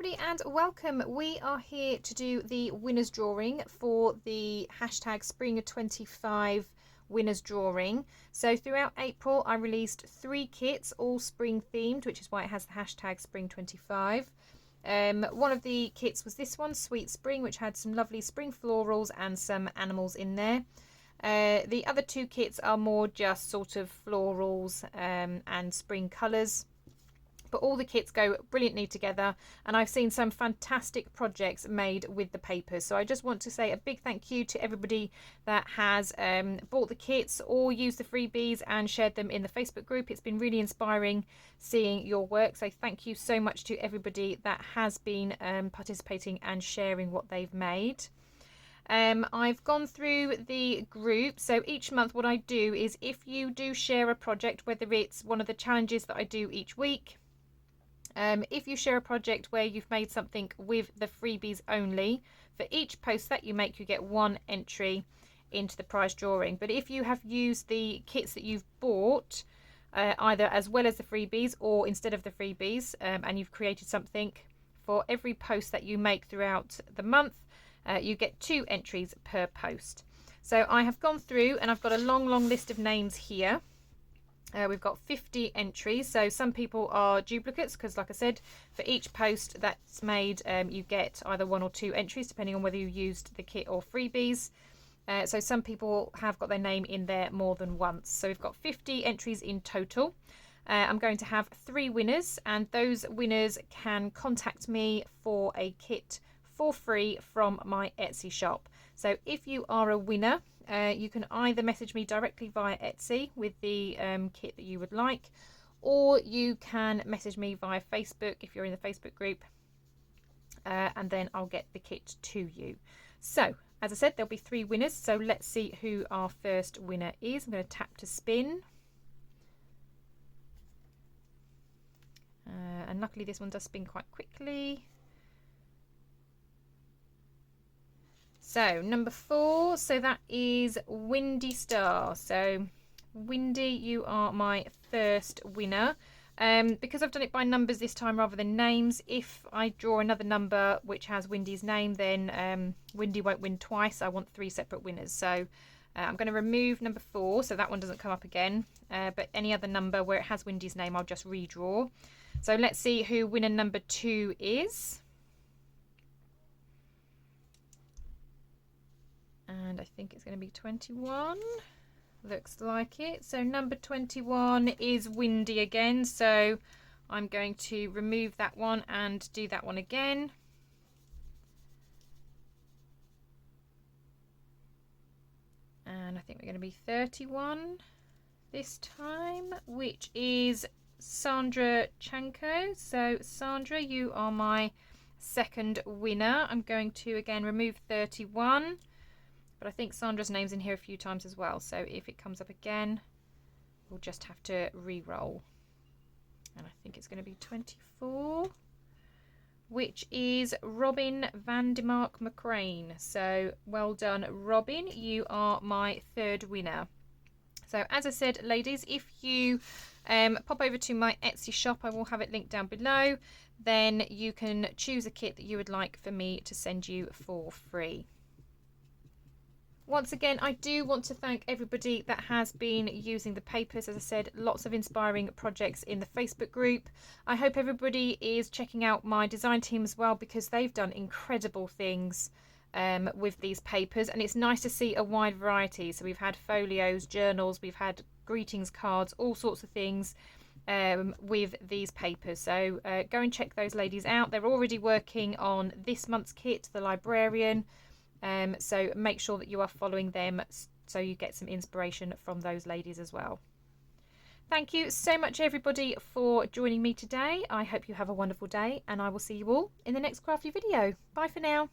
everybody and welcome. We are here to do the winners drawing for the hashtag Spring of 25 winners drawing. So throughout April I released 3 kits, all spring themed, which is why it has the hashtag Spring 25. One of the kits was this one, Sweet Spring, which had some lovely spring florals and some animals in there. The other 2 kits are more just sort of florals and spring colours. But all the kits go brilliantly together, and I've seen some fantastic projects made with the papers. So I just want to say a big thank you to everybody that has bought the kits or used the freebies and shared them in the Facebook group. It's been really inspiring seeing your work. So thank you so much to everybody that has been participating and sharing what they've made. I've gone through the group. So each month what I do is, if you do share a project, whether it's one of the challenges that I do each week, if you share a project where you've made something with the freebies only, for each post that you make you get 1 entry into the prize drawing. But if you have used the kits that you've bought, either as well as the freebies or instead of the freebies, and you've created something, for every post that you make throughout the month, you get 2 entries per post. So I have gone through and I've got a long list of names here. We've got 50 entries, so some people are duplicates because, like I said, for each post that's made you get either 1 or 2 entries depending on whether you used the kit or freebies. So some people have got their name in there more than once. So we've got 50 entries in total. I'm going to have 3 winners, and those winners can contact me for a kit for free from my Etsy shop. So if you are a winner, you can either message me directly via Etsy with the kit that you would like, or you can message me via Facebook if you're in the Facebook group, and then I'll get the kit to you. So as I said, there'll be 3 winners, so let's see who our first winner is. I'm going to tap to spin, and luckily this one does spin quite quickly. So number 4, so that is Windy Star. So Windy, you are my first winner. Because I've done it by numbers this time rather than names, if I draw another number which has Windy's name, then Windy won't win twice. I want 3 separate winners. So I'm going to remove number 4, so that one doesn't come up again. But any other number where it has Windy's name, I'll just redraw. So let's see who winner number 2 is. And I think it's going to be 21. Looks like it. So number 21 is Windy again. So I'm going to remove that one and do that one again. And I think we're going to be 31 this time, which is Sandra Chanko. So Sandra, you are my second winner. I'm going to again remove 31. But I think Sandra's name's in here a few times as well, so if it comes up again, we'll just have to re-roll. And I think it's going to be 24, which is Robin Vandermark McCrane. So well done, Robin. You are my third winner. So as I said, ladies, if you pop over to my Etsy shop, I will have it linked down below. Then you can choose a kit that you would like for me to send you for free. Once again, I do want to thank everybody that has been using the papers. As I said, lots of inspiring projects in the Facebook group. I hope everybody is checking out my design team as well, because they've done incredible things with these papers, and it's nice to see a wide variety. So we've had folios, journals, we've had greetings cards, all sorts of things with these papers. So go and check those ladies out. They're already working on this month's kit, the librarian. So make sure that you are following them so you get some inspiration from those ladies as well. Thank you so much everybody for joining me today. I hope you have a wonderful day, and I will see you all in the next crafty video. Bye for now.